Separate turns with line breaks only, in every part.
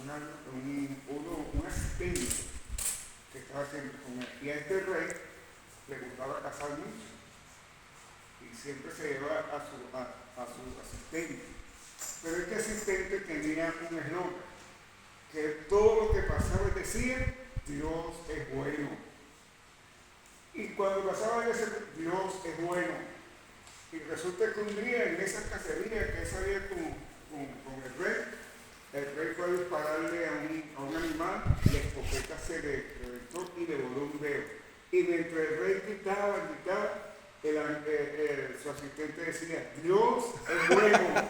un asistente que estaba siempre con él. Y a este rey le gustaba cazar mucho. Y siempre se lleva a su asistente. Pero este asistente tenía un eslogan, que todo lo que pasaba él decía, Dios es bueno. Y cuando pasaba ese, Dios es bueno. Y resulta que un día en esa cacería que él sabía con el rey fue a dispararle a un animal, la escopeta se le reventó y le voló un dedo. Y mientras el rey gritaba, su asistente decía, Dios es bueno.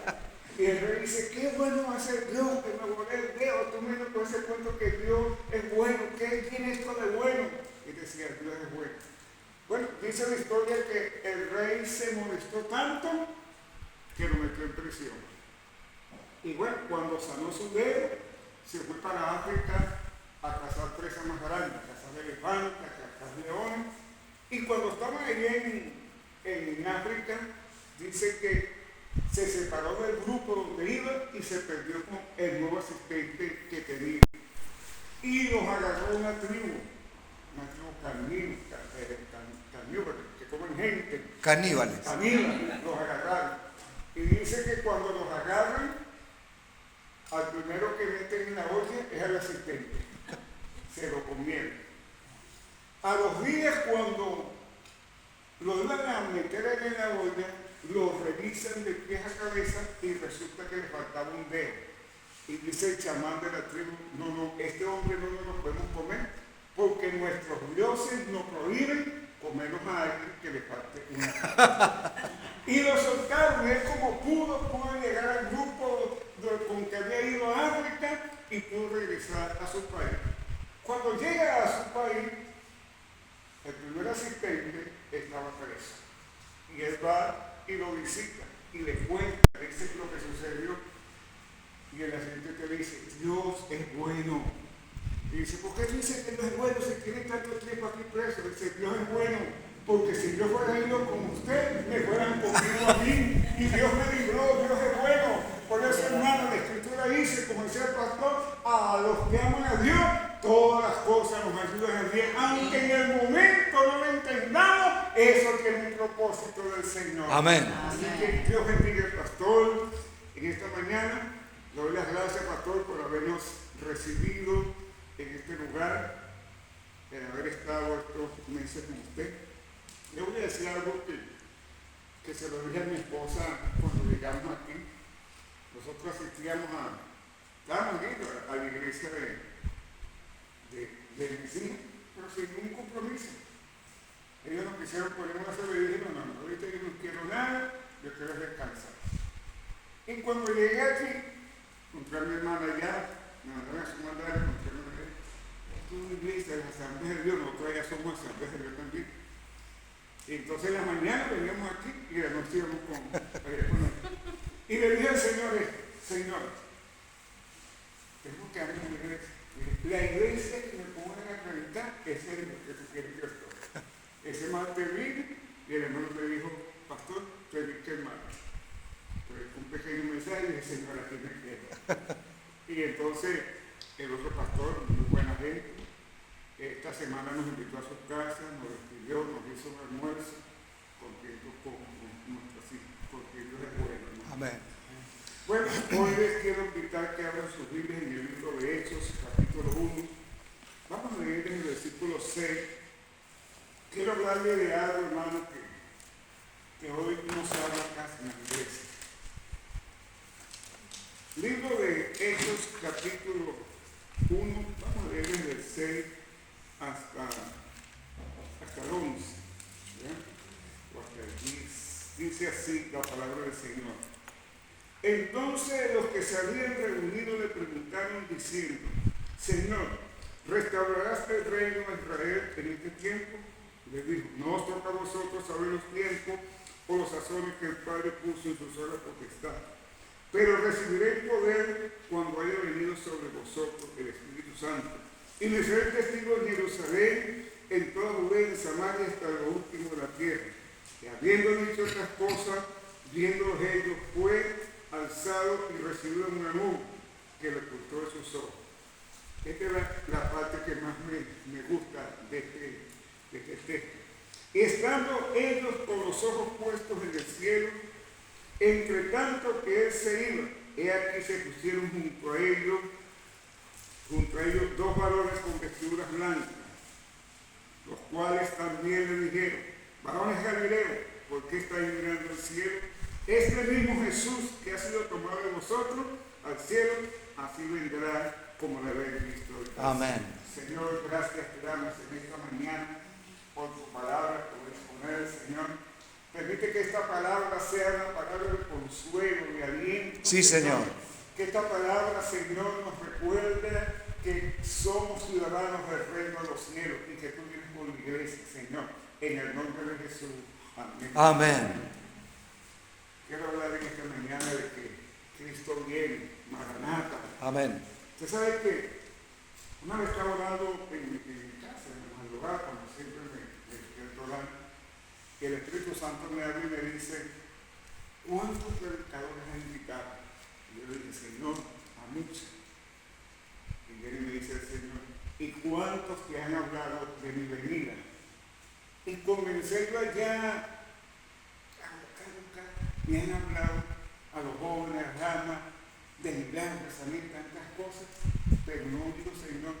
Y el rey dice, qué bueno va a ser Dios que me volé el dedo. Tú mismo con ese cuento que Dios es bueno. ¿Qué tiene esto de bueno? Y decía, Dios es bueno. Bueno, dice la historia que el rey se molestó tanto que lo metió en prisión. Y bueno, cuando sanó su dedo, se fue para África a cazar presas más grandes, a cazar elefantes, a cazar leones. Y cuando estaba allí en África, dice que se separó del grupo donde iba y se perdió con el nuevo asistente que tenía. Y los agarró una tribu caníbales, que comen gente.
Caníbales,
los agarraron. Y dice que cuando los agarran, al primero que meten en la olla es al asistente. Se lo comieron. A los días, cuando lo iban a meter en la olla, lo revisan de pies a cabeza y resulta que le faltaba un dedo. Y dice el chamán de la tribu, no, este hombre no nos lo podemos comer porque nuestros dioses nos prohíben comernos a alguien que le falte una cara. Y lo soltaron, él como pudo llegar al grupo con que había ido a África y pudo regresar a su país. Cuando llega a su país, el primer asistente estaba preso. Y él va y lo visita y le cuenta, dice lo que sucedió. Y el asistente te dice, Dios es bueno. Y dice, ¿por qué tú dices que no es bueno si tiene tanto tiempo aquí preso? Dice, Dios es bueno, porque si yo fuera ido con usted, me fueran comido a mí. Y Dios me libró, Dios es bueno. Por eso, hermano, la Escritura dice, como decía el pastor, a los que aman a Dios, todas las cosas nos ayudan a bien. Aunque en el momento no lo entendamos, eso tiene un propósito del Señor.
Amén.
Así que Dios bendiga al pastor en esta mañana. Le doy las gracias, pastor, por habernos recibido en este lugar, en haber estado estos meses con usted. Le voy a decir algo que se lo dije a mi esposa cuando llegamos aquí. Nosotros asistíamos estábamos yendo a la iglesia de mis hijos, pero sin ningún compromiso. Ellos nos quisieron poner una sola y dijeron, no, ahorita yo no quiero nada, yo quiero descansar. Y cuando llegué aquí, encontré a mi hermana allá, me mandaron a su mandar, encontré a mi hermana, esto es una iglesia de las Asambleas de Dios, nosotros allá somos Asambleas de Dios también. Y entonces en la mañana veníamos aquí y nos íbamos con y le dije al Señor, tengo que abrir una iglesia. La iglesia que me pongan a acreditar es el que tú quieres que yo estoy. Ese martes vine y el hermano me dijo, pastor, te vi que hermano. Un pequeño mensaje y dije, Señor, aquí me quedo. Y entonces el otro pastor, muy buena gente, esta semana nos invitó a su casa, nos despidió, nos hizo un almuerzo, contento con nuestras hijas, porque Dios es bueno.
Amén.
Bueno, hoy les quiero invitar que abran sus Biblias en el libro de Hechos, capítulo 1. Vamos a leer en el versículo 6. Quiero hablarle de algo, hermano, que hoy no se habla casi en la iglesia. Libro de Hechos, capítulo 1, vamos a leer desde el 6 hasta el 11. ¿Ya? O hasta el 10. Dice así la palabra del Señor. Entonces los que se habían reunido le preguntaron diciendo, Señor, ¿restaurarás el reino de Israel en este tiempo? Le dijo, no os toca a vosotros saber los tiempos o los sazones que el Padre puso en su sola potestad. Pero recibiréis poder cuando haya venido sobre vosotros el Espíritu Santo. Y me seré testigo en Jerusalén, en toda Judea, en Samaria, hasta lo último de la tierra. Y habiendo dicho estas cosas, viéndolos ellos, fue alzado y recibido en una nube que le ocultó de sus ojos. Esta es la parte que más me gusta de este texto. Estando ellos con los ojos puestos en el cielo, entre tanto que él se iba, he aquí se pusieron junto a ellos dos varones con vestiduras blancas, los cuales también le dijeron: varones galileos, ¿por qué estáis mirando al cielo? Este mismo Jesús que ha sido tomado de vosotros al cielo, así vendrá como le habéis visto.
Amén.
Señor, gracias te damos en esta mañana por tu palabra, por exponer, Señor. Permite que esta palabra sea una palabra de consuelo, de aliento.
Sí, Señor.
Que esta palabra, Señor, nos recuerde que somos ciudadanos del reino de los cielos y que tú vienes por la iglesia, Señor. En el nombre de Jesús. Amén.
Amén.
Quiero hablar en esta mañana de que Cristo viene, Maranata.
Amén.
Usted sabe que una vez estaba orando en mi casa, en el lugar, cuando siempre me despierto orando, y el Espíritu Santo me habla y me dice: ¿cuántos predicadores han invitado? Y yo le dije: Señor, a muchos. Y viene y me dice el Señor: ¿y cuántos te han hablado de mi venida? Y comencé yo allá a buscar. Me han hablado a los jóvenes, a las damas, de milagros, a salir tantas cosas, pero no digo, Señor,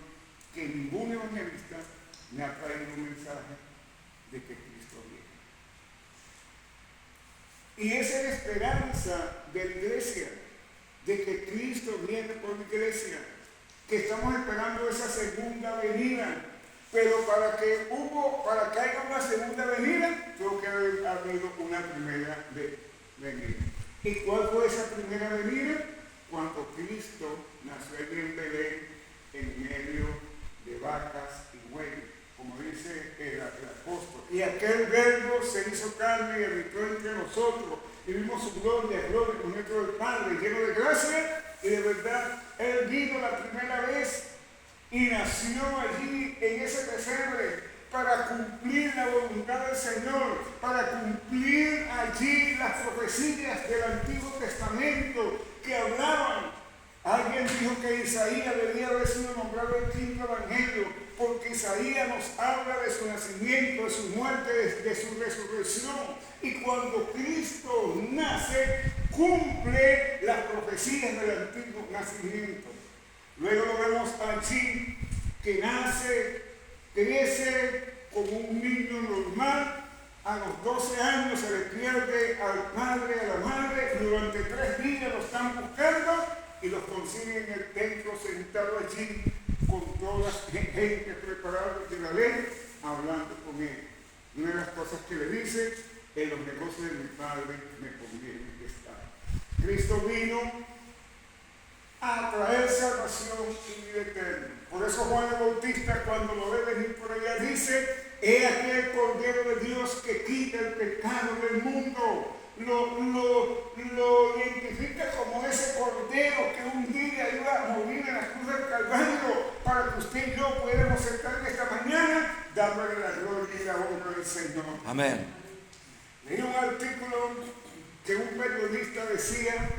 que ningún evangelista me ha traído un mensaje de que Cristo viene. Y esa es la esperanza de la iglesia, de que Cristo viene por la iglesia, que estamos esperando esa segunda venida. Pero para que haya una segunda venida, tuvo que haber habido una primera venida. ¿Y cuál fue esa primera venida? Cuando Cristo nació allí en Belén, en medio de vacas y bueyes, como dice el apóstol. Y aquel verbo se hizo carne y habitó entre nosotros, y vimos su gloria como nuestro del Padre, lleno de gracia y de verdad. Él vino la primera vez y nació allí en ese pesebre para cumplir la voluntad del Señor, para cumplir allí las profecías del Antiguo Testamento que hablaban. Alguien dijo que Isaías debía haber sido nombrado el quinto evangelio, porque Isaías nos habla de su nacimiento, de su muerte, de su resurrección. Y cuando Cristo nace, cumple las profecías del antiguo nacimiento. Luego lo vemos allí que nace, crece como un niño normal. A los 12 años se le pierde al padre, a la madre. Durante 3 días lo están buscando y los consiguen en el templo sentado allí con toda la gente preparada de la ley, hablando con él. Una de las cosas que le dice: en los negocios de mi padre me conviene estar. Cristo vino a traer salvación y vida eterna. Por eso Juan el Bautista, cuando lo ve venir por allá, dice: he aquí el Cordero de Dios que quita el pecado del mundo. Lo identifica como ese Cordero que un día iba a morir en la cruz del Calvario para que usted y yo pudiéramos estar en esta mañana dándole la gloria y la honra al Señor.
Amén.
Leí un artículo que un periodista decía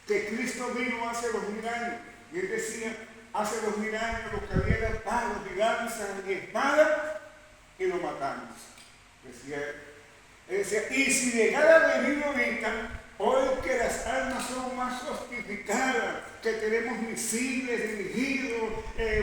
que Cristo vino hace 2000 años. Y él decía: hace 2000 años lo que había era palos y lanzas y espadas y lo matamos. Decía él. Él decía: y si llegara a venir ahorita, hoy que las armas son más sofisticadas, que tenemos misiles dirigidos,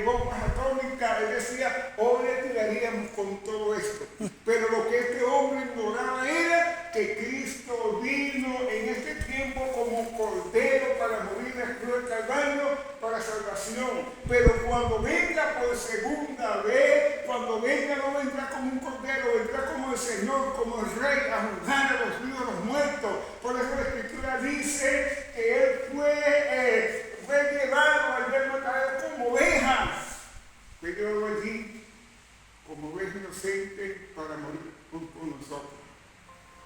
bombas atómicas, él decía: hoy le tiraríamos con todo esto. Pero lo que este hombre ignoraba era que Cristo vino en este tiempo como un cordero para morir en la cruz del Calvario para salvación. Pero cuando venga por segunda vez, cuando venga, no vendrá como un cordero, vendrá como el Señor, como el Rey, a juzgar a los vivos y a los muertos. Por eso la Escritura dice que Él fue llevado al ver matadero como oveja. Fue llevado allí como oveja inocente para morir junto con nosotros.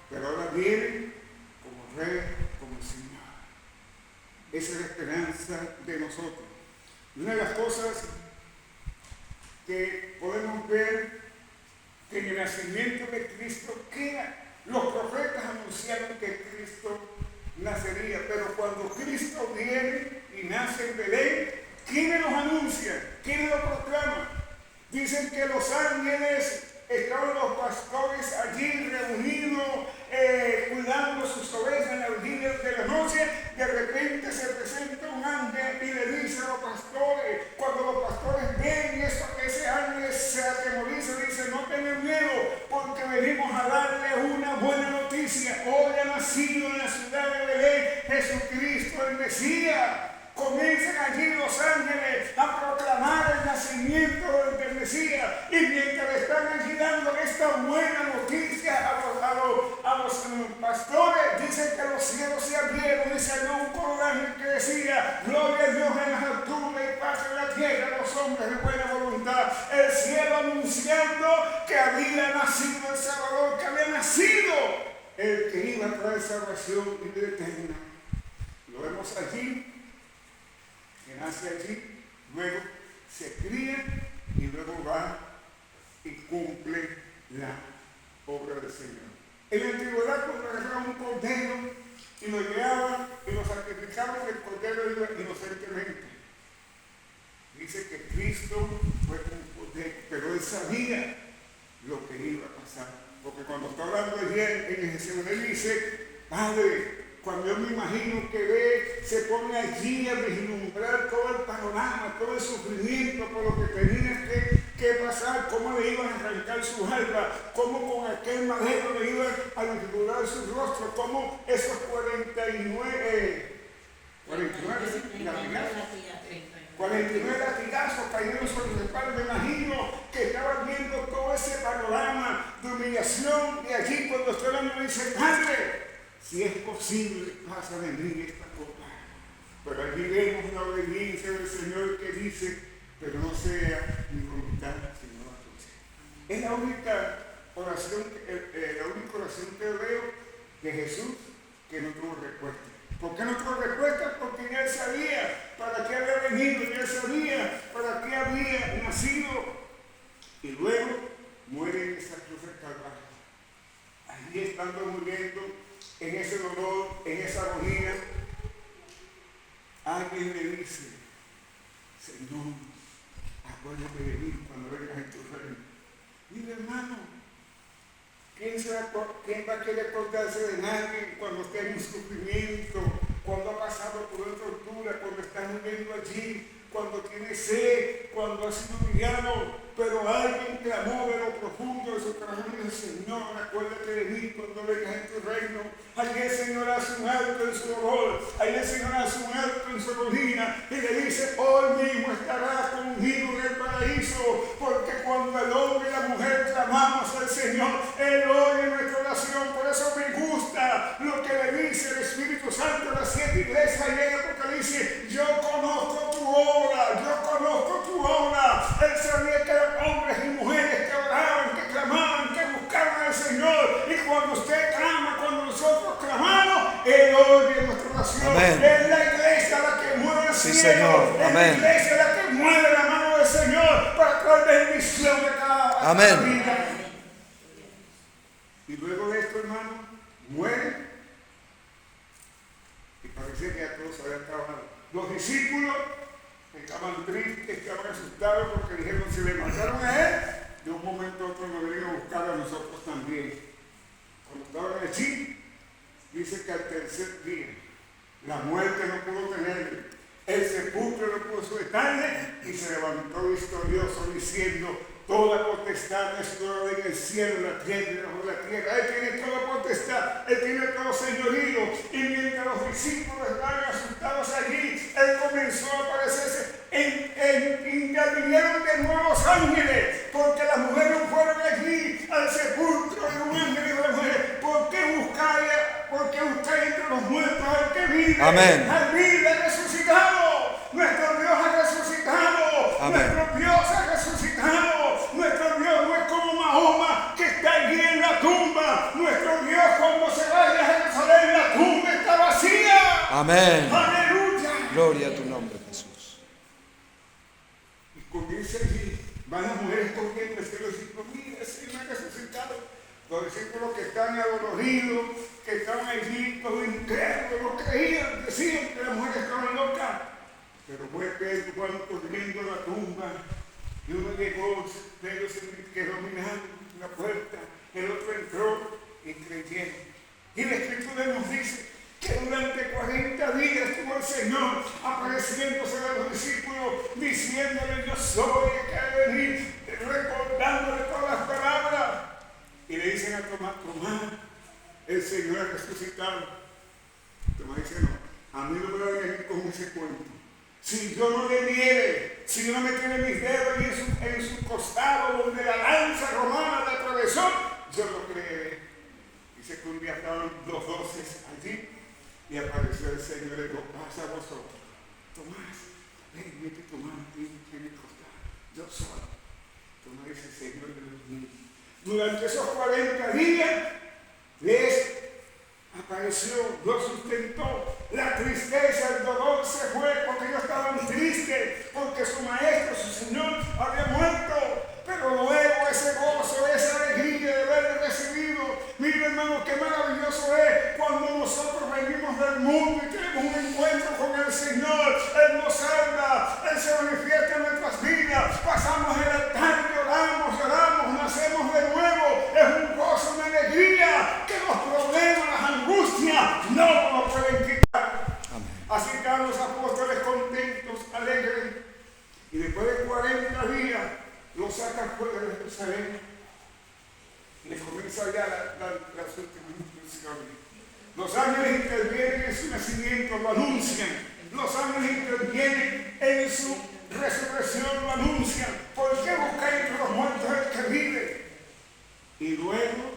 Pero ahora viene como Rey, como Señor. Esa es la esperanza de nosotros. Una de las cosas que podemos ver que en el nacimiento de Cristo, los profetas anunciaron que Cristo nacería, pero cuando Cristo viene y nace en Belén, ¿Quiénes los anuncian? ¿Quiénes los proclaman? Dicen que los ángeles, estaban los pastores allí reunidos, cuidando sus ovejas en la vigilia de la noche. De repente se presenta un ángel y le dice a los pastores, cuando los pastores ven eso, ese ángel se atemoriza y dice: no tengan miedo, porque venimos a darles una buena noticia. Hoy ha nacido en la ciudad de Belén Jesucristo el Mesías. Comienzan allí los ángeles a proclamar el nacimiento del Mesías, y mientras están allí dando esta buena noticia a los pastores, dicen que los cielos se abrieron y salió un coro de ángeles que decía: gloria a Dios en las alturas y paz en la tierra a los hombres de buena voluntad. El cielo anunciando que había nacido el Salvador, que había nacido el que iba a traer salvación y vida eterna. Lo vemos allí, que nace allí, luego se cría y luego va y cumple la obra del Señor. En la antigüedad, cuando agarraban un cordero y lo llevaban y lo sacrificaban, el cordero iba inocentemente. Dice que Cristo fue un cordero, pero él sabía lo que iba a pasar. Porque cuando está hablando ayer en el Getsemaní, dice: Padre, cuando yo me imagino que ve, se pone allí a vislumbrar todo el panorama, todo el sufrimiento por lo que tenía que pasar, cómo le iban a arrancar su alma, cómo con aquel madero le iban a desfigurar su rostro, cómo esos 49 latigazos cayeron sobre su espalda. Me imagino que estaban viendo todo ese panorama de humillación, y allí cuando estoy hablando me dice: Padre, si es posible, pasa de mí esta copa. Pero allí vemos una obediencia del Señor que dice: pero no sea mi voluntad, sino la tuya. Es la única oración que veo de Jesús que no tuvo respuesta. ¿Por qué no tuvo respuesta? Porque ya él sabía para qué había venido, ya él sabía para qué había nacido. Y luego muere en esa cruz del Calvario. Allí estando muriendo, en ese dolor, en esa agonía, alguien le dice: Señor, acuérdate de mí cuando vengas en tu reino. Mira, hermano, ¿quién va a querer acordarse de nadie cuando está en un sufrimiento, cuando ha pasado por una tortura, cuando está muriendo allí, cuando tiene sed, cuando ha sido humillado? Pero alguien clamó de lo profundo de su corazón y dice: Señor, acuérdate de mí cuando vengas en tu reino. Allí el Señor hace un alto en su dolor, allí el Señor hace un alto en su agonía y le dice: hoy mismo estarás conmigo en el paraíso, porque cuando el hombre y la mujer clamamos al Señor, Él oye nuestra oración. Por eso me gusta lo que le dice el Espíritu Santo a las 7 iglesias allá en Apocalipsis: yo conozco tu obra, yo conozco tu obra. Él sabía que eran hombres y mujeres que oraban, que clamaban, que buscaban al Señor. Y cuando usted clama, cuando nosotros clamamos, Él oye nuestra oración.
Amén.
Es la iglesia la que mueve el cielo.
Señor.
Es
Amén.
la iglesia la que mueve la mano del Señor para traer bendición de cada
Amén.
vida. Y luego de esto, hermano, muere. Y parecía que ya todos habían acabado. Los discípulos estaban tristes, estaban asustados porque dijeron: si le mataron a él, de un momento a otro nos vienen a buscar a nosotros también. Cuando estaban allí, dice que al tercer día la muerte no pudo tenerle, el sepulcro no pudo sujetarle, y se levantó victorioso diciendo: toda potestad es dada en el cielo, en la tierra y debajo de la tierra. Él tiene toda potestad, Él tiene todo señorío. Y mientras los discípulos estaban asustados allí, Él comenzó a aparecerse. Intervinieron de nuevo los ángeles, porque las mujeres fueron allí al sepulcro, y un ángel dijo a la mujer: ¿por qué buscáis? Porque buscáis entre los muertos al que vive.
Amén.
Al vive ha resucitado. Nuestro Dios ha resucitado.
Amén.
Nuestro Dios ha resucitado. Nuestro Dios no es como Mahoma, que está allí en la tumba. Nuestro Dios, cuando se vaya a Jerusalén, la tumba está vacía.
Amén.
Aleluya.
Gloria a tu nombre, Jesús.
Y comienza allí, van las mujeres corriendo al cielo y dicen: mira, el Señor ha resucitado. Los discípulos que están adoloridos, que estaban allí, los incrédulos, no creían, decían que las mujeres estaban locas. Pero fue Pedro cuando corriendo a la tumba, y uno llegó, Pedro se quedó mirando la puerta, el otro entró y creyeron. Y la Escritura nos dice que durante 40 días estuvo el Señor apareciéndose a los discípulos, diciéndole: yo soy el que ha de venir, recordándole todas las palabras. Y le dicen a Tomás: Tomás, el Señor ha resucitado. Tomás dice: no, a mí no me va a venir con ese cuento. Si yo no le viere, si yo no metiera mis dedos en su costado donde la lanza romana le atravesó, yo lo creeré. Dice que un día estaban los 12 allí y apareció el Señor y le dijo: pasa a vosotros. Tomás, ven, mete tu mano aquí en el costado. Yo soy. Tomás dice: Señor de los míos. Durante esos 40 días les apareció, lo sustentó. La tristeza, el dolor se fue porque ellos estaban tristes, porque su maestro, su Señor, había muerto. Pero luego ese gozo, esa alegría de haberle recibido. Mira, hermano, qué maravilloso es cuando nosotros venimos del mundo y tenemos un encuentro con el Señor. Él nos salva, Él se manifiesta en nuestras vidas. Pasamos el altar, lloramos, nacemos de nuevo. Es un gozo, una alegría que los problemas, las angustias no nos pueden quitar.
Amén.
Así están los apóstoles contentos, alegres. Y después de 40 días los sacan fuera de Jerusalén. Les comienza ya las últimas instrucciones. Los ángeles intervienen en su nacimiento, lo anuncian. Los ángeles intervienen en su resurrección, lo anuncian. ¿Por qué buscáis entre los muertos el que vive? Y luego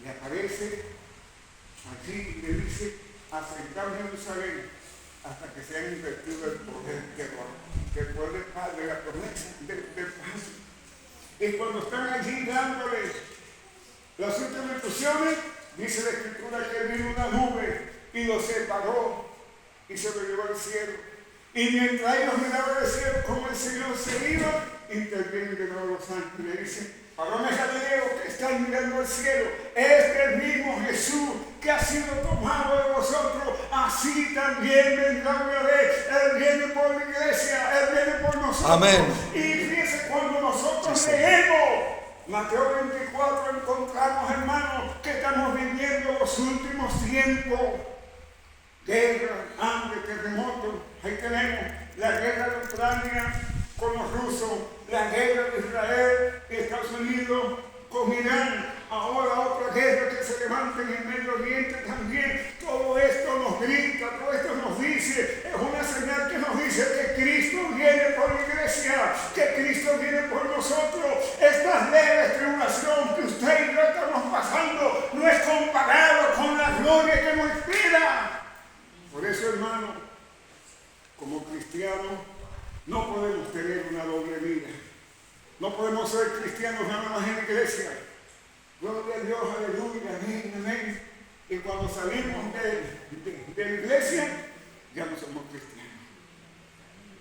le aparece allí y le dice: asentaos en Jerusalén hasta que se haya invertido el poder que el poder del Padre, la promesa del Padre. Y cuando están allí dándole las últimas instrucciones, dice la Escritura que vino una nube y los separó y se lo llevó al cielo. Y mientras ellos miraban al cielo como el Señor se iba, intervienen de nuevo los ángeles y dicen: varones galileos que están mirando al cielo, este es el mismo Jesús que ha sido tomado de vosotros, así también vendrá una vez. Él viene por la iglesia, Él viene por nosotros.
Amén.
Y fíjense, cuando nosotros leemos Mateo 24, encontramos, hermanos, que estamos viviendo los últimos tiempos. Guerra, hambre, terremotos. Ahí tenemos la guerra de Ucrania con los rusos, la guerra de Israel y Estados Unidos con Irán, ahora otra guerra que se levanta en el Medio Oriente también. Todo esto nos grita, todo esto nos dice, es una señal que nos dice que Cristo viene por la iglesia, que Cristo viene por nosotros. Esta leve tribulación que usted y yo estamos pasando no es comparado con la gloria que nos espera. Por eso, hermano, como cristianos, no podemos tener una doble vida. No podemos ser cristianos nada más en la iglesia. Gloria a Dios, aleluya, amén, amén. Y cuando salimos de la iglesia, ya no somos cristianos.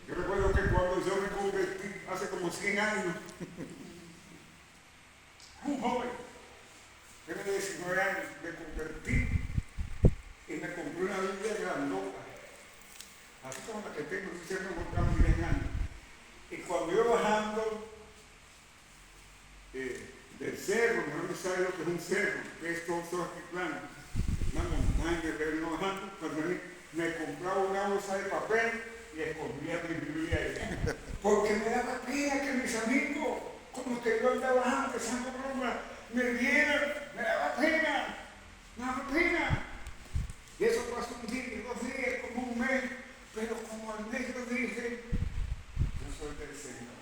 Yo recuerdo que cuando yo me convertí, hace como 100 años, un joven, tenía 19 años, me convertí y me compré una Biblia grandota. Así como la que tengo, siempre me compraba 10 años. Y cuando yo bajando del cerro, no sabe lo que es un cerro, que es todo aquí plano, una montaña, pero no bajando, cuando me compraba una bolsa de papel y escondía mi Biblia ahí. Porque me daba pena que mis amigos, como que yo andaba antes, echando broma, me vieran, me daba pena. Y eso pasó un día, 2 días, como un mes, pero como al mes yo dije: yo soy del Señor.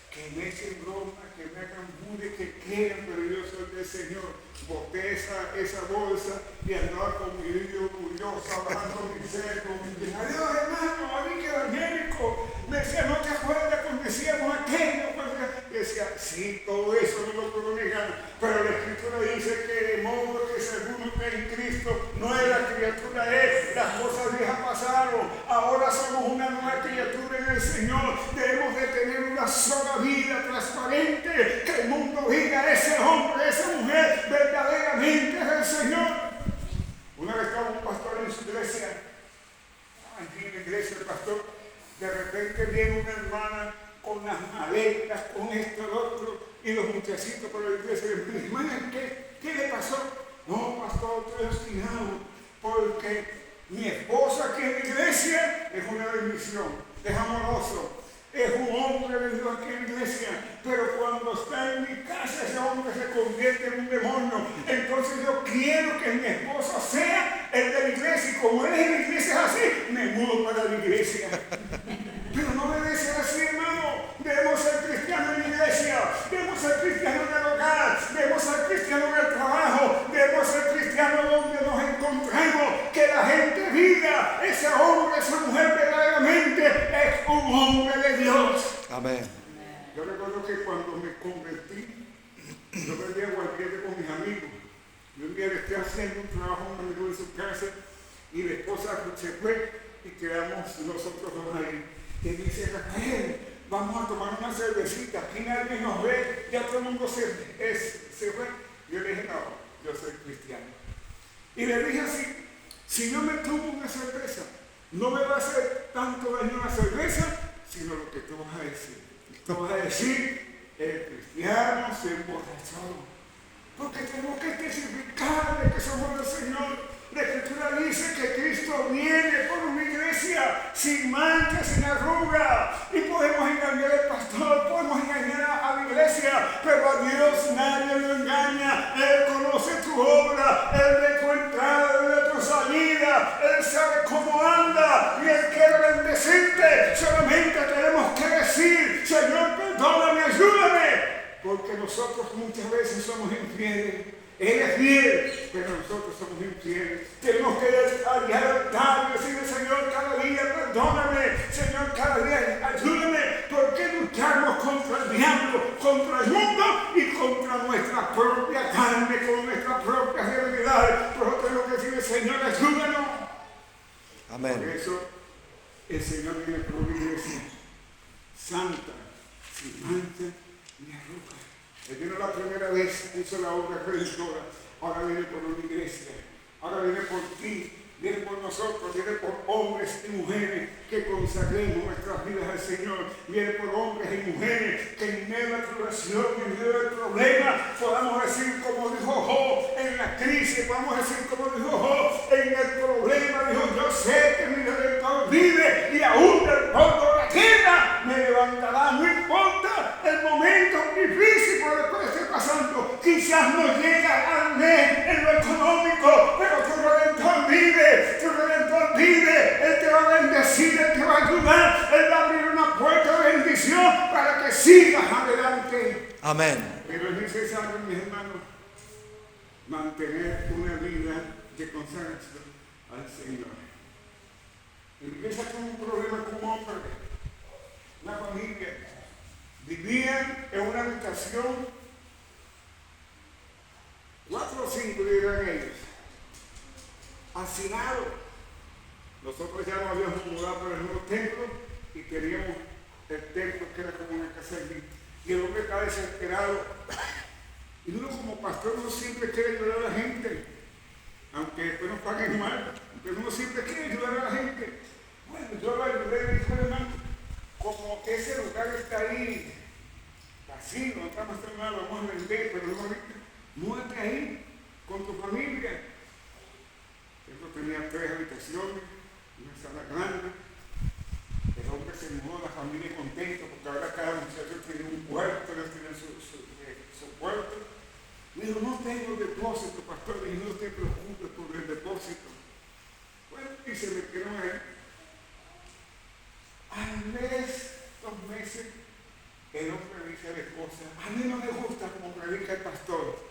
Que me echen broma, que me hagan bullying, que quieran, pero yo soy del Señor. Boté esa bolsa y andaba con mi Biblia orgullosa, bajando mi cerro. Adiós, hermano, a mí que evangélico. Me decía: ¿no te acuerdas cuando decíamos aquello? Y decía: sí, todo eso no lo puedo negar. Pero la Escritura dice que de modo que si alguno está en Cristo, nueva criatura es. Las cosas viejas pasaron. Ahora somos una nueva criatura en el Señor. Debemos de tener una sola vida transparente. Que el mundo diga: ese hombre, esa mujer, verdaderamente es el Señor. Una vez estaba un pastor en su iglesia, allí la iglesia, pastor, de repente viene una hermana con las maletas, con esto, lo otro, y los muchachitos por la iglesia le dicen, hermana, ¿qué le pasó? No, pastor, estoy obstinado, porque mi esposa aquí en la iglesia es una bendición, es amoroso, es un hombre de Dios aquí en la iglesia, pero cuando está en mi casa ese hombre se convierte en un demonio. Entonces yo quiero que mi esposo sea el de la iglesia, y como él es en la iglesia es así, me mudo para la iglesia. Pero no debe ser así, hermano. Debemos ser cristianos en la iglesia, debemos ser cristianos en el hogar, debemos ser cristianos en el trabajo, debemos ser cristianos donde nos encontremos, que la gente diga, ese hombre, esa mujer verdaderamente es un hombre de Dios.
Amén.
Yo recuerdo que cuando me convertí, yo vendía guardiete con mis amigos. Yo un día le estoy haciendo un trabajo a un amigo en su casa y la esposa se fue y quedamos nosotros dos ahí. Y dice, Rafael, vamos a tomar una cervecita, aquí nadie nos ve, ya todo el mundo se fue. Yo le dije, no, yo soy cristiano. Y le dije así, si yo me tomo una cerveza, no me va a hacer tanto daño la cerveza, sino lo que tú vas a decir. Tú vas a decir, el cristiano se emborrachó. Porque tenemos que testificar de que somos del Señor. La Escritura dice que Cristo viene por una iglesia sin mancha, sin arruga. Y podemos engañar al pastor, podemos engañar a la iglesia, pero a Dios nadie lo engaña. Él conoce tu obra, Él ve tu entrada, Él ve tu salida, Él sabe cómo anda y Él quiere bendecirte. Solamente tenemos que decir, Señor, perdóname, ayúdame. Porque nosotros muchas veces somos infieles. Él es fiel, pero nosotros somos infieles. Tenemos que ir al altar y decirle, Señor, cada día perdóname, Señor, cada día ayúdame, porque luchamos contra el diablo, contra el mundo y contra nuestra propia carne, con nuestras propias debilidades. Pero tenemos que decirle, Señor, ayúdanos.
Amén.
Por eso el Señor viene por una iglesia santa, sin mancha ni arruga. Él vino la primera vez, hizo la obra redentora, ahora viene por una iglesia, ahora viene por ti, viene por nosotros, viene por hombres y mujeres que consagremos nuestras vidas al Señor, viene por hombres y mujeres que en medio de la tribulación, en medio del problema, podamos decir como dijo Job en la crisis, podamos decir como dijo Job en el problema, dijo, yo sé que mi Redentor vive y aún del polvo de la tierra me levantará, no importa el momento difícil por el cual esté pasando, quizás no llega al mes en lo económico, pero tu Redentor vive, Él te va a bendecir, Él te va a ayudar, Él va a abrir una puerta de bendición para que sigas adelante.
Amén.
Pero es necesario, mis hermanos, mantener una vida de consagración al Señor. En la iglesia tuvo un problema con un hombre, una familia. Vivían en una habitación, 4 o 5 dirán ellos, hacinados. Nosotros ya nos habíamos mudado para el nuevo templo y queríamos el templo que era como una casa de mí. Y el hombre estaba desesperado. Y uno como pastor no siempre quiere ayudar a la gente, aunque después nos paguen mal, pero uno siempre quiere ayudar a la gente. Bueno, yo lo ayudé y dije, hermano, como ese lugar está ahí vacío, no estamos haciendo nada, vamos a vender, pero no ahorita, múdate ahí con tu familia. Esto tenía 3 habitaciones, una sala grande. El hombre se mudó, la familia contenta, porque ahora cada muchacho tiene un cuarto, ellos tienen su cuarto. Me dijo, no tengo depósito, pastor, y no te preocupes por el depósito. Bueno, y se metieron ahí. Al mes, 2 meses, el hombre dice a la esposa, a mí no me gusta como predica el pastor.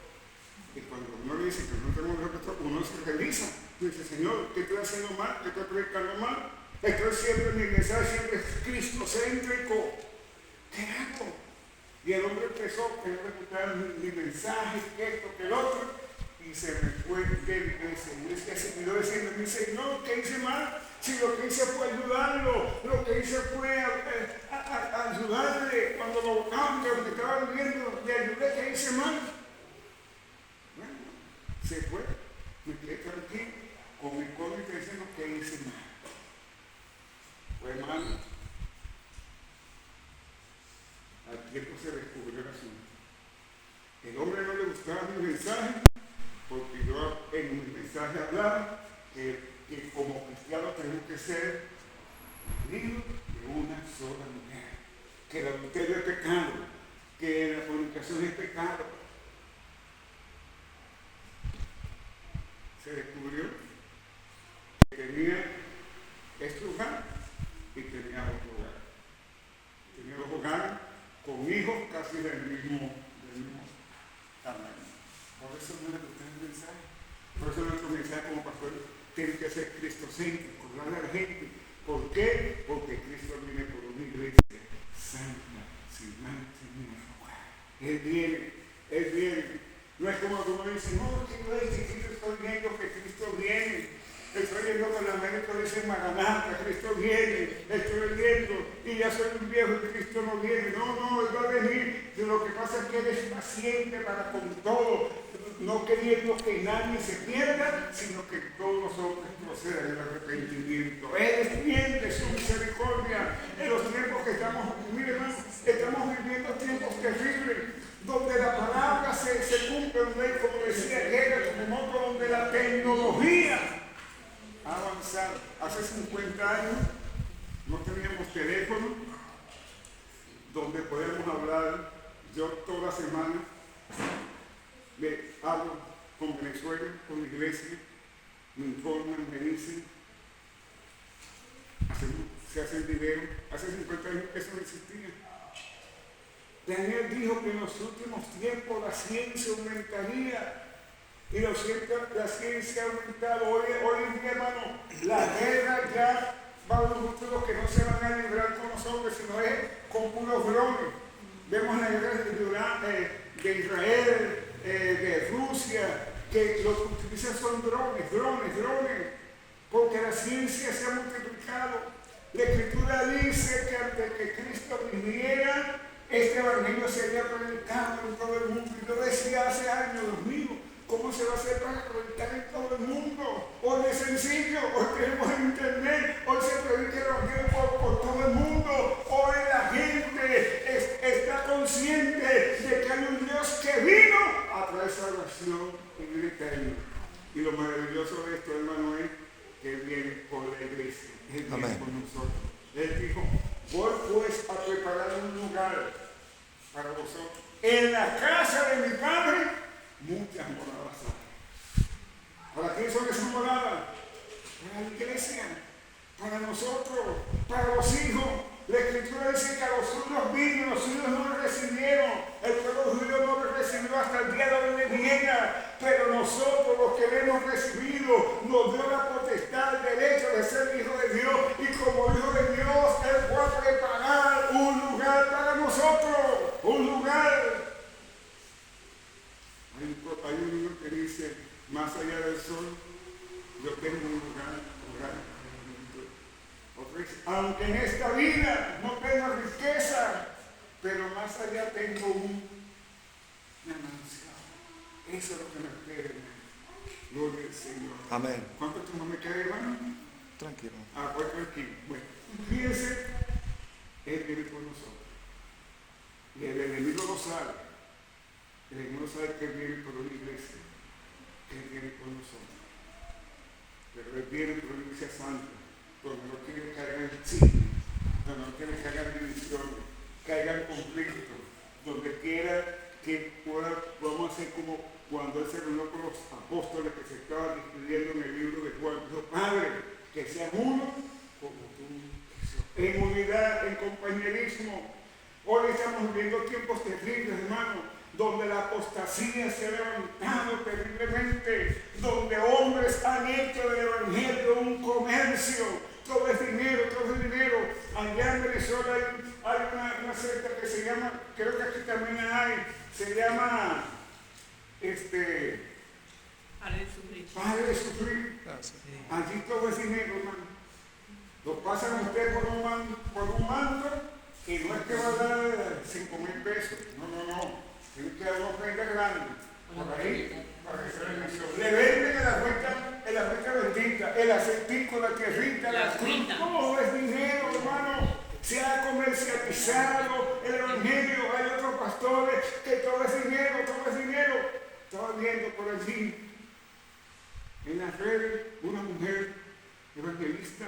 Y cuando uno dice que no tengo el pastor, uno se revisa. Dice, Señor, ¿qué estoy haciendo mal? ¿Qué estoy predicando mal? Estoy siempre, mi mensaje siempre es cristocéntrico. ¿Qué hago? Y el hombre empezó a escuchar mi mensaje, que esto, que el otro, y se me fue de la iglesia. Y se siguió diciendo, mi Señor, ¿qué hice mal? Si lo que hice fue ayudarlo, lo que hice fue ayudarle cuando lo botaban, que donde estaba viviendo, le ayudé, ¿qué hice mal? Bueno, se fue, me quedé tranquilo, con mi código diciendo que hice mal. Pues, hermano, al tiempo se descubrió el asunto. El hombre no le gustaba mi mensaje, porque yo en mi mensaje hablaba que como cristianos tenemos que ser maridos de una sola mujer, que el adulterio es pecado, que la fornicación es pecado. Se descubrió que tenía este hogar y tenía otro hogar. Tenía dos hogares con hijos casi del mismo tamaño. Por eso no le gusta el mensaje. Por eso nuestro mensaje como pastor tiene que ser cristocéntrico, hablar a la gente. ¿Por qué? Porque Cristo viene por una iglesia santa, sin mancha ni arruga. Él viene. No es como uno dice, no, que yo estoy viendo que Cristo viene. Estoy viendo que los médicos dicen Maranatha, Cristo viene, estoy viendo, y ya soy un viejo y Cristo no viene. No, Él va a venir. Lo que pasa es que Él es paciente para con todo, no queriendo que nadie se pierda, sino que todos los hombres procedan del arrepentimiento. Él es fiel de su misericordia. En los tiempos que estamos, mire hermano, estamos viviendo tiempos terribles, donde la palabra se cumple, como decía Hegel, como otro, donde la tecnología ha avanzado. Hace 50 años no teníamos teléfono donde podemos hablar. Yo toda semana le hablo con Venezuela, con la iglesia, me informan, me dicen, se hacen videos. Hace 50 años eso no existía. Daniel dijo que en los últimos tiempos la ciencia aumentaría. Y la ciencia ha aumentado. Hoy en día, hermano, la guerra ya va a un futuro que no se van a librar con los hombres, sino es con puros drones. Vemos la guerra de Israel, de Rusia, que lo que utilizan son drones, porque la ciencia se ha multiplicado. La Escritura dice que antes que Cristo viniera, este evangelio sería predicado en todo el mundo. Y yo decía hace años, Dios mío, ¿cómo se va a hacer para predicar en todo el mundo? Hoy es sencillo, hoy tenemos internet, hoy se predica el evangelio por todo el mundo. Hoy la gente está consciente de que hay un Dios que vino a traer salvación en el eterno. Y lo maravilloso de esto, hermano, es que Él viene por la iglesia, Él viene por nosotros. Él dijo, voy pues a preparar un lugar para vosotros. En la casa de mi Padre muchas moradas hay. ¿Para quién son esas moradas? Para la iglesia, para nosotros, para los hijos. La Escritura dice que a los suyos vino, los suyos no le recibieron. El pueblo judío no le recibió hasta el día de hoy viene. Pero nosotros, los que le hemos recibido, nos dio la potestad, el derecho de ser hijos de Dios. Y como hijo de Dios, Él fue a preparar un lugar para nosotros. Un lugar. Hay un libro que dice, más allá del sol, yo tengo un lugar. Otro dice, aunque en esta vida no tengo riqueza, pero más allá tengo una mansión. Eso es lo que me espera, hermano. Gloria al Señor.
Amén.
¿Cuánto tiempo me queda, hermano?
Tranquilo.
Pues tranquilo. Bueno, fíjense, Él viene por nosotros. Y el enemigo lo sabe. El enemigo sabe que Él viene por una iglesia, que Él viene por nosotros. Pero Él viene por una iglesia santa, donde no quiere que hagan chisme, donde no quiere que hagan divisiones, que hagan conflictos, donde quiera que podamos hacer como cuando Él se reunió con los apóstoles que se estaban discutiendo en el libro de Juan. Dijo, Padre, que sean uno como tú, en unidad, en compañerismo. Hoy estamos viviendo tiempos terribles, hermano, donde la apostasía se ha levantado terriblemente, donde hombres han hecho del evangelio un comercio. Todo es dinero. Allá en Venezuela hay una secta que se llama, creo que aquí también hay, se llama Padre de Sufrir. Allí todo es dinero, hermano. Lo pasan ustedes por un manto y no es que va a dar 5,000 pesos. No. Tiene que dar una ofrenda grande por ahí para que se bendición. Le venden en la cuenta bendita, el aceitico, la tierrita, todo es dinero. todo es dinero, todo es dinero. Estaba viendo por allí en las redes una mujer evangelista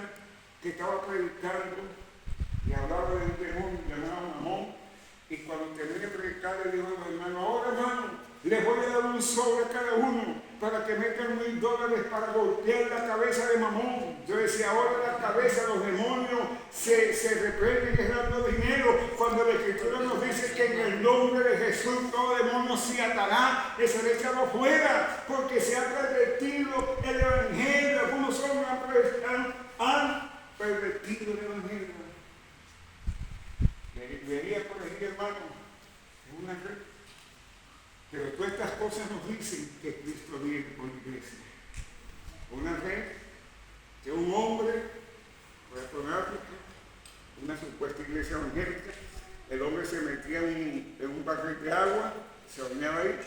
que estaba predicando y hablaba de un demonio llamado Mamón. Y cuando terminé de predicar le dijo a los hermanos: ahora hermano, les voy a dar un sobre a cada uno para que metan $1000 para golpear la cabeza de Mamón. Yo decía, ahora la cabeza de los demonios se reprenden y dando dinero, cuando la Escritura nos dice que en el nombre de Jesús todo demonio se atará y será echado fuera, porque se ha pervertido el Evangelio. Algunos hombres han pervertido el Evangelio. Vería por ahí, hermano, en una red. Pero todas estas cosas nos dicen que Cristo viene por la iglesia. Una red que un hombre fue a África, una supuesta iglesia evangélica, el hombre se metía en un barril de agua, se bañaba ahí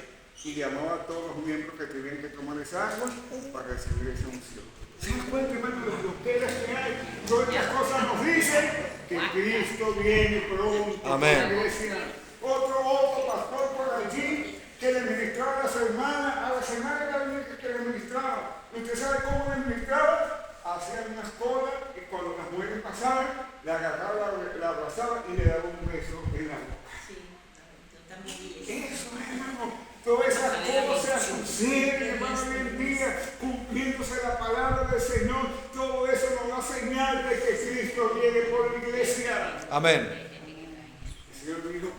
y llamaba a todos los miembros que tenían que tomar esa agua para recibir esa unción. ¿Se dan cuenta, hermano, de los bloqueos que hay? Todas estas cosas nos dicen que Cristo viene pronto por la iglesia. Otro pastor por allí que le ministraba a la semana era la única que le ministraba. ¿Usted sabe cómo le ministraba? Hacían unas colas y cuando las mujeres pasaban, la agarraba, la abrazaba y le daba un beso en la boca.
Sí, yo también vi eso.
Eso, hermano. Todas esas cosas suceden, hermano, hoy en día, cumpliéndose la palabra del Señor. Todo eso nos da señal de que Cristo viene por la iglesia.
Amén.
El Señor dijo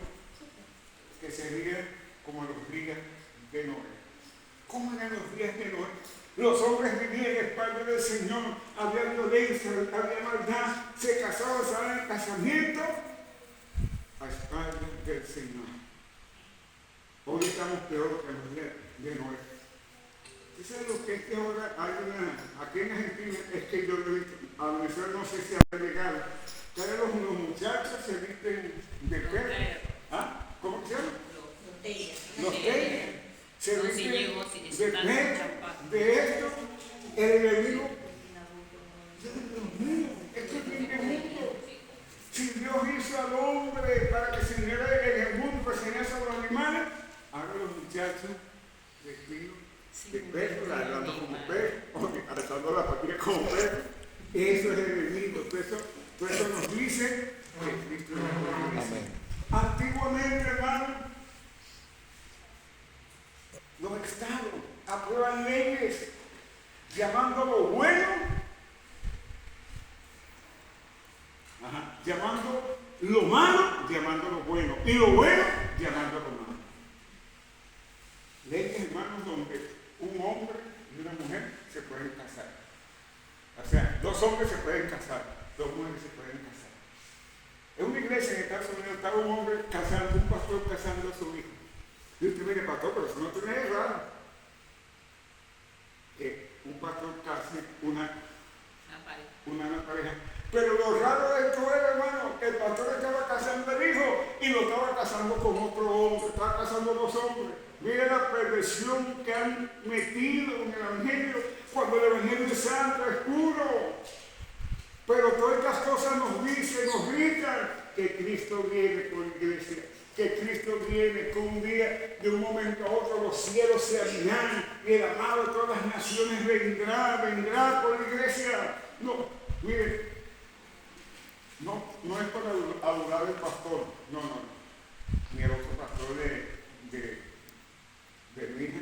que sería como los días de Noé. ¿Cómo eran los días de Noé? Los hombres vivían en espalda del Señor, había violencia, había maldad, se casaban, estaban en casamiento a espaldas del Señor. Hoy estamos peor que los días de Noé. ¿Usted sabe lo que es que ahora hay aquí en Argentina? Es que yo lo he visto, a Venezuela no sé si ha llegado, que ahora los muchachos se visten de perro. ¿Ah? ¿Cómo se llama? Los tenis. Se visten de perro, de esto, el enemigo. Dios mío, esto es bien mundo. Si Dios hizo al hombre para que se viniera en el mundo, para enseñar sobre los animales, ahora los muchachos vestidos de perro, ladrando como perro, alzando la patilla como perro. Eso es el enemigo. Todo eso nos dice que Cristo es el Amén. Antiguamente, hermano, los estados aprueban leyes llamando lo bueno, llamando lo malo, llamando lo bueno, y lo bueno, llamando lo malo. Leyes, hermanos, donde un hombre y una mujer se pueden casar. O sea, dos hombres se pueden casar, dos mujeres se pueden casar. En una iglesia en Estados Unidos estaba un hombre casando, un pastor casando a su hijo. Y usted mire, pastor, pero eso no tiene nada raro. Que un pastor case una pareja. Pero lo raro de esto era, hermano, que el pastor estaba casando al hijo y lo estaba casando con otro hombre, estaba casando a dos hombres. Mira la perversión que han metido en el Evangelio, cuando el Evangelio es santo, es puro. Pero todas estas cosas nos dicen, nos gritan que Cristo viene por la iglesia, que Cristo viene con un día, de un momento a otro, los cielos se abrirán y el amado de todas las naciones vendrá por la iglesia. No, mire, no es para adular al pastor, no, ni el otro pastor de mi hija.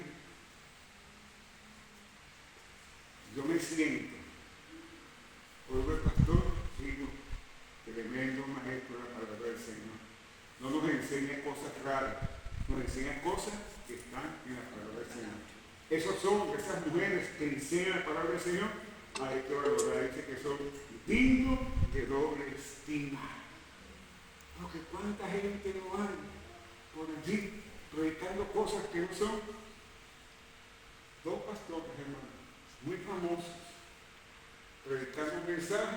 Yo me siento, oigo el pastor, digo, tremendo maestro de la palabra del Señor. No nos enseña cosas raras, nos enseña cosas que están en la palabra del Señor. Esos hombres, esas mujeres que enseñan la palabra del Señor, hay que valorar, dice que son dignos de doble estima. Porque cuánta gente no hay por allí predicando cosas que no son. Dos pastores, hermanos, muy famosos, predicando un mensaje,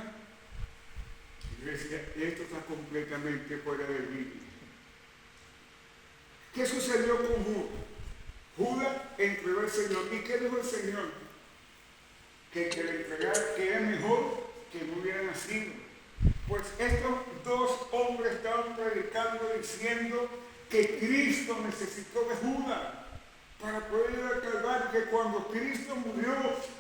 y decía, esto está completamente fuera de Biblia. ¿Qué sucedió con Judas? Judas entregó al Señor. ¿Y qué dijo el Señor? Que le entregara, que era mejor que no hubiera nacido. Pues estos dos hombres estaban predicando diciendo que Cristo necesitó de Judas para poder ir al Calvario, que cuando Cristo murió,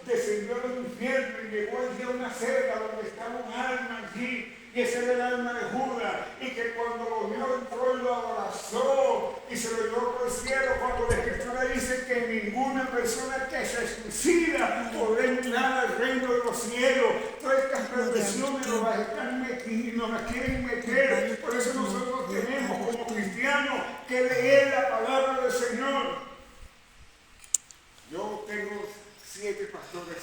descendió al infierno y llegó allí a una celda donde estaba un alma allí, y ese era el alma de Judas, y que cuando lo vio entró y lo abrazó y se lo llevó por el cielo, cuando la Escritura dice que ninguna persona que se suicida podrá entrar al reino de los cielos. Todas estas perversiones nos las están metiendo, nos las quieren meter. Por eso nosotros tenemos como cristianos que leer la palabra del Señor. Yo tengo 7 pastores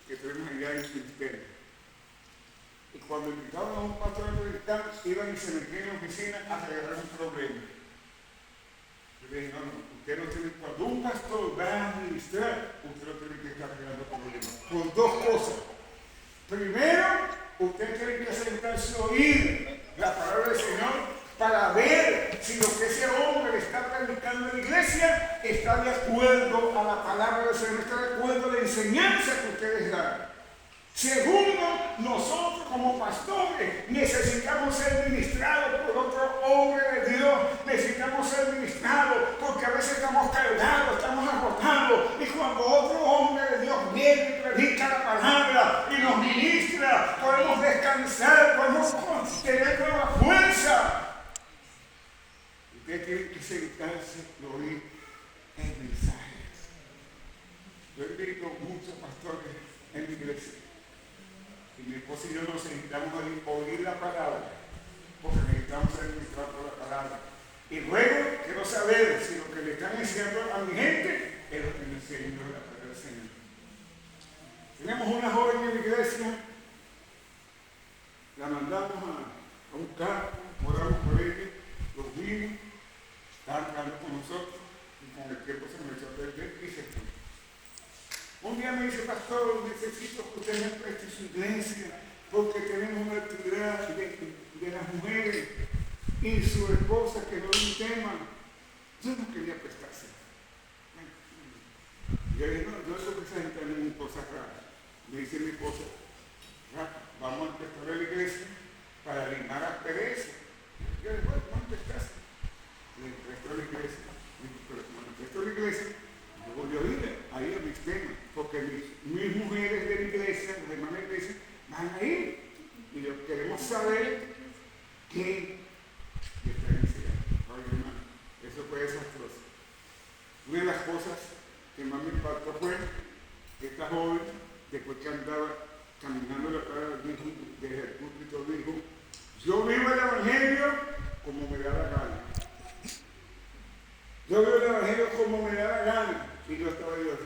que tenemos allá en el ministerio. Y cuando invitaban a un pastor a predicar, iban y se metían en la oficina a arreglar un problema. Yo le dije, no, usted no tiene, cuando un pastor va a ministrar, usted no tiene que estar arreglando problemas. Por 2 cosas. Primero, usted tiene que sentarse a oír la palabra del Señor para ver si lo que ese hombre le está predicando en la iglesia está de acuerdo a la palabra del Señor, está de acuerdo a la enseñanza que ustedes dan. Segundo, nosotros como pastores necesitamos ser ministrados por otro hombre de Dios, necesitamos ser ministrados porque a veces estamos cargados, estamos agotados, y cuando otro hombre de Dios viene y predica la palabra y nos ministra, podemos descansar, podemos tener nueva fuerza. Ustedes tienen que sentarse y oír el mensaje. Yo he visto muchos pastores en mi iglesia. Y mi esposa y yo nos necesitamos oír la palabra, porque necesitamos ser ministrados por la palabra. Y luego quiero saber si lo que le están enseñando a mi gente es lo que me enseñó la palabra del Señor. Tenemos una joven en la iglesia, la mandamos a un campo, moramos por ella, los vimos, estaban hablando con nosotros, y con el tiempo se me echó a perder y se fue. Un día me dice, pastor, necesito que usted me preste su iglesia porque tenemos una actividad de las mujeres y su esposa que no es un tema. Yo no quería prestarse. Yo dije, no, yo soy presente en cosas raras. Me dice mi esposa, vamos a empezar la iglesia para limar las perezas. Yo dije, bueno, vamos a prestarse. Le presto la iglesia. Pero como le presto la iglesia, yo voy a oír ahí a mis temas, porque mis mujeres de la iglesia, las hermanas de la iglesia, van a ir. Y yo queremos saber qué diferencia. Oye, hermano, eso fue desastroso. Una de las cosas que más me impactó fue que esta joven, después que andaba caminando la palabra desde el púlpito, dijo, yo vivo el evangelio como me da la gana. Yo vivo el evangelio como me da la gana. Y yo estaba Dios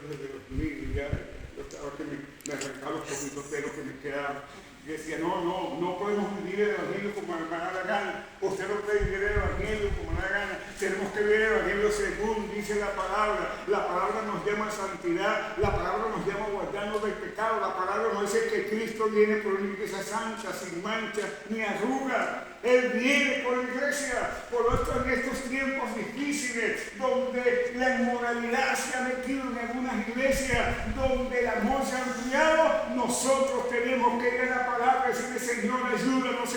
mío, ya, yo estaba que me arrancaba los poquitos pelos que me quedaban. Y decía, no podemos vivir el evangelio como me da la gana. Usted no puede vivir el evangelio como me da la gana. Tenemos que vivir el evangelio según dice la palabra. La palabra nos llama a santidad, la palabra nos llama a guardarnos del pecado. La palabra nos dice que Cristo viene por una iglesia santa, sin mancha ni arruga. Él viene por la iglesia. Por lo tanto, en estos tiempos difíciles, donde la inmoralidad se ha metido en algunas iglesias, donde el amor se ha enfriado, nosotros tenemos que ir a la palabra y decirle, Señor, ayúdanos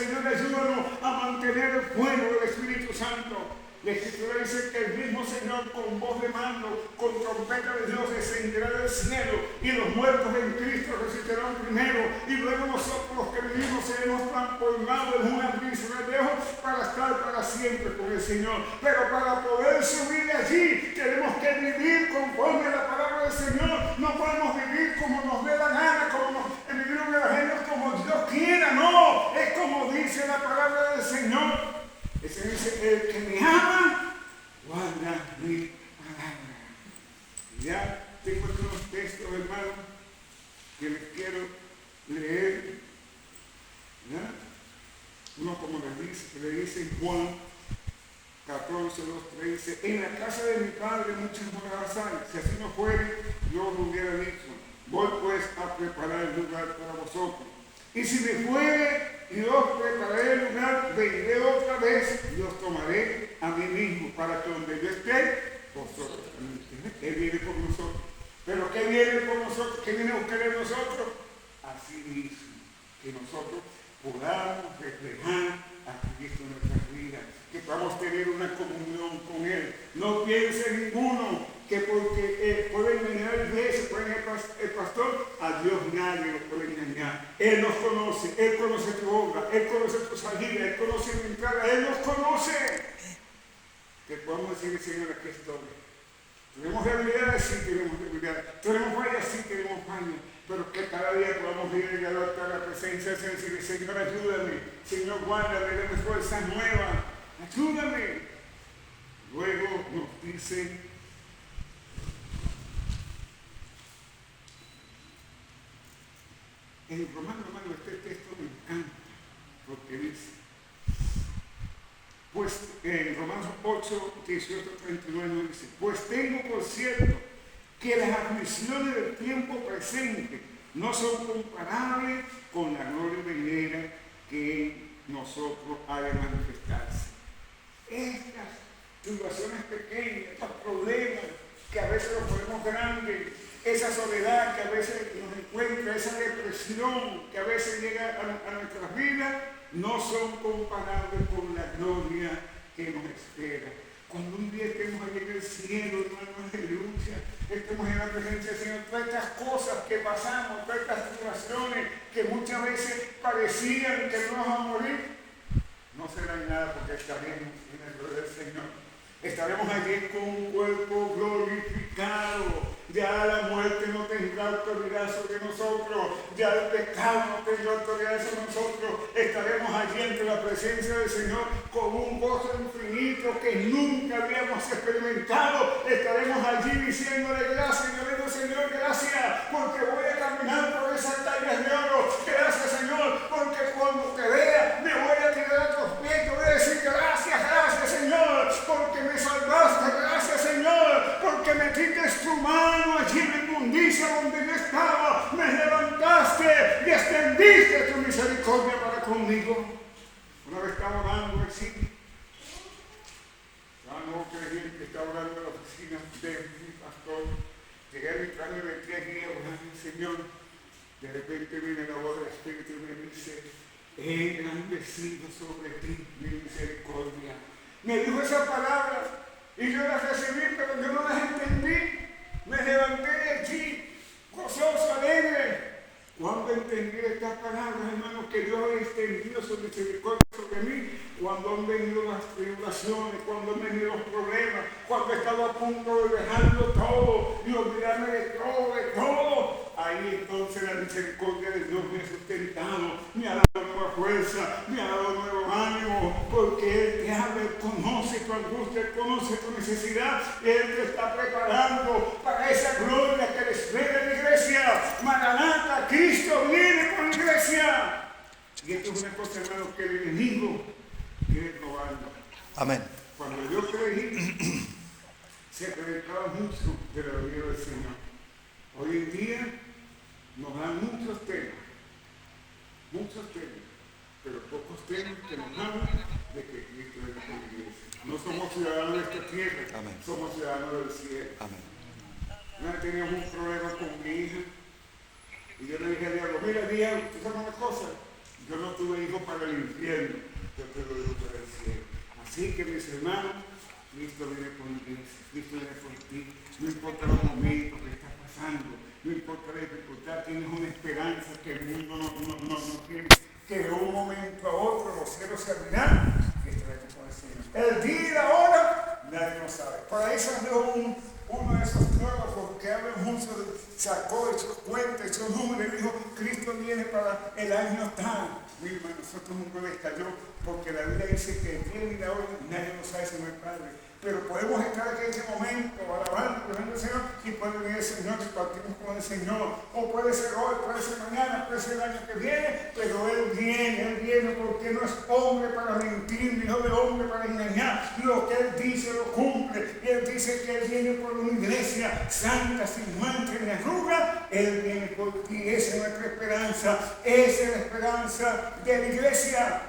a mantener el fuego del Espíritu Santo. La Escritura dice que el mismo Señor con voz de mando, con trompeta de Dios descenderá del cielo y los muertos en Cristo resucitarán primero y luego nosotros los que vivimos seremos transformados en un abrir de ojos para estar para siempre con el Señor. Pero para poder subir de allí tenemos que vivir conforme a la palabra del Señor. No podemos vivir como nos dé la gana, vivir un evangelio como Dios quiera, no, es como dice la palabra del Señor. Ese dice, el que me ama, guarda mi palabra. Ya tengo otros textos, hermano, que les quiero leer. ¿Ya? Uno como le dice Juan 14, 2, 3, dice, en la casa de mi padre muchas moradas hay. Si así no fuere, yo os hubiera dicho, voy pues a preparar el lugar para vosotros. Y si me fuere y os prepararé el lugar, vendré otra vez y os tomaré a mí mismo, para que donde yo esté, vosotros también estéis. Él viene por nosotros. ¿Pero qué viene por nosotros? ¿Qué viene a buscar de nosotros? Así mismo, que nosotros podamos reflejar a Cristo en nuestras vidas. que podamos tener una comunión con Él. No piense ninguno que porque puede engañar a la iglesia, puede engañar el pastor, a Dios nadie lo puede engañar. Él nos conoce, Él conoce tu obra, Él conoce tu salida, Él conoce tu entrada, Él nos conoce. Que podamos decir, Señor, aquí estoy. Tenemos debilidades, sí tenemos debilidades. Tenemos fallas, sí tenemos fallas. Pero que cada día podamos ir a la presencia del Señor y decir, Señor, ayúdame. Señor, guárdame, dame fuerza nueva. Ayúdame. Luego nos dice, en Romanos, este texto me encanta, porque dice, pues en Romanos 8, 18, 39 dice, pues tengo por cierto que las aflicciones del tiempo presente no son comparables con la gloria venidera que en nosotros ha de manifestarse. Estas situaciones pequeñas, estos problemas que a veces los ponemos grandes, esa soledad que a veces nos encuentra, esa depresión que a veces llega a nuestras vidas, no son comparables con la gloria que nos espera. Cuando un día estemos allí en el cielo, hermano, aleluya, estemos en la presencia del Señor, todas estas cosas que pasamos, todas estas situaciones que muchas veces parecían que no vamos a morir, no serán nada porque estaremos en la gloria del Señor. Estaremos allí con un cuerpo glorificado. Ya la muerte no tendrá autoridad sobre nosotros. Ya el pecado no tendrá autoridad sobre nosotros. Estaremos allí ante la presencia del Señor con un gozo infinito que nunca habíamos experimentado. Estaremos allí diciéndole gracias, Señor, gracias, porque voy a caminar por esas calles de oro. Gracias, Señor, porque cuando te vea me voy a tirar a tus pies. Te voy a decir gracias, Señor, porque me salvaste, gracias, Señor, porque metiste tu mano allí en la inmundicia donde yo estaba, me levantaste y extendiste tu misericordia para conmigo. Una vez estaba orando así, no creyente que estaba orando en la oficina de mi pastor, llegué a mi casa de 3 días orando, Señor, de repente viene la voz del Espíritu y me dice, he engrandecido sobre ti mi misericordia. Me dijo esa palabra y yo la recibí, pero yo no las entendí. Me levanté de allí, gozoso, alegre. Cuando entendí estas palabras, hermanos, que Dios ha extendido su misericordia sobre mí, cuando han venido las tribulaciones, cuando han venido los problemas, cuando he estado a punto de dejarlo todo y olvidarme de todo, ahí entonces la misericordia de Dios me ha sustentado, me ha dado nueva fuerza, me ha dado nuevo ánimo, porque Él te habla, Él conoce tu angustia, Él conoce tu necesidad, Él te está preparando para esa gloria que le espera en la iglesia. Maranata, Cristo viene con la iglesia. Y esto es una cosa, hermanos, que el enemigo quiere robarlo.
Amén.
Cuando yo creí, se predicaba mucho de la venida del Señor. Hoy en día nos dan muchos temas, pero pocos temas que nos hablan de que Cristo es la iglesia. No somos ciudadanos de esta tierra,
Amén.
Somos ciudadanos del cielo.
Amén.
Una vez teníamos un problema con mi hija y yo le dije a Diablo, mira Diablo, ¿tú sabes una cosa? Yo no tuve hijos para el infierno, yo tuve hijos para el cielo. Así que mis hermanos, Cristo viene por la iglesia, Cristo viene por ti, no importa los momentos que estás pasando, no importa la dificultad, tienes una esperanza que el mundo no tiene, que de un momento a otro los cielos se abrirán y estaremos con el Señor. El día y la hora, nadie lo sabe. Por ahí salió uno de esos teólogos que hablan mucho, sacó esos cuentas, esos números y dijo, Cristo viene para el año tal. Mira, nosotros nunca les cayó, porque la Biblia dice que el día y la hora nadie lo sabe sino el Padre. Pero podemos estar aquí en ese momento, alabando, glorificando al Señor, y puede venir el Señor y partimos con el Señor. O puede ser hoy, puede ser mañana, puede ser el año que viene, pero Él viene porque no es hombre para mentir, ni hombre para engañar. Lo que Él dice lo cumple. Y Él dice que Él viene por una iglesia santa, sin mancha ni arruga. Él viene por ti, esa es nuestra esperanza. Esa es la esperanza de la iglesia.